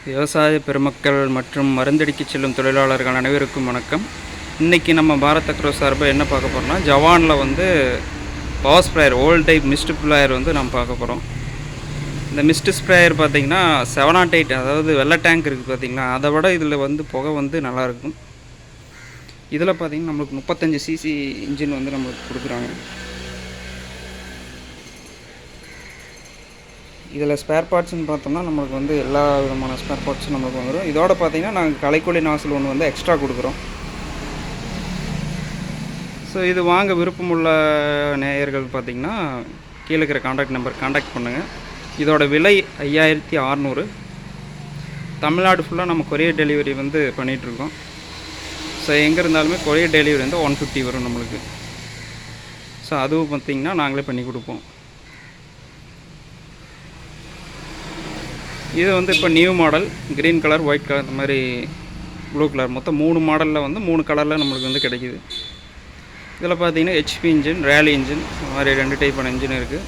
விவசாய பெருமக்கள் மற்றும் மருந்தடிக்க செல்லும் தொழிலாளர்கள் அனைவருக்கும் வணக்கம். இன்றைக்கி நம்ம பாரத் அக்ரோ சார்பாக என்ன பார்க்க போகிறோம்னா, ஜவானில் வந்து power sprayer old type mist sprayer வந்து நம்ம பார்க்க போகிறோம். இந்த மிஸ்ட் ஸ்ப்ரேயர் பார்த்திங்கன்னா 708, அதாவது வெள்ளை டேங்க் இருக்குது பார்த்திங்களா, அதை விட இதில் வந்து புகை வந்து நல்லாயிருக்கும். இதில் பார்த்திங்கன்னா நம்மளுக்கு 35 சிசி இன்ஜின் வந்து நம்மளுக்கு கொடுக்குறாங்க. இதில் ஸ்பேர் பார்ட்ஸ்னு பார்த்தோம்னா நம்மளுக்கு வந்து எல்லா விதமான ஸ்பேர் பார்ட்ஸும் நம்மளுக்கு வந்துடும். இதோட பார்த்திங்கன்னா நாங்கள் களைக்கொல்லி நாசில் ஒன்று வந்து எக்ஸ்ட்ரா கொடுக்குறோம். ஸோ இது வாங்க விருப்பமுள்ள நேயர்கள் பார்த்திங்கன்னா கீழே இருக்கிற காண்டாக்ட் நம்பர் காண்டாக்ட் பண்ணுங்கள். இதோட விலை 5600. தமிழ்நாடு ஃபுல்லாக நம்ம கொரியர் டெலிவரி வந்து பண்ணிகிட்ருக்கோம். ஸோ எங்கே இருந்தாலுமே கொரியர் டெலிவரி வந்து 150 வரும் நம்மளுக்கு. ஸோ அதுவும் பார்த்திங்கன்னா நாங்களே பண்ணி கொடுப்போம். இது வந்து இப்போ new model, green colour, white colour, இந்த மாதிரி ப்ளூ கலர், மொத்தம் 3 மாடலில் வந்து 3 கலரில் நம்மளுக்கு வந்து கிடைக்கிது. இதில் பார்த்தீங்கன்னா ஹெச்பி இன்ஜின், ரேலி இன்ஜின், இந்த மாதிரி 2 டைப்பான இன்ஜின் இருக்குது.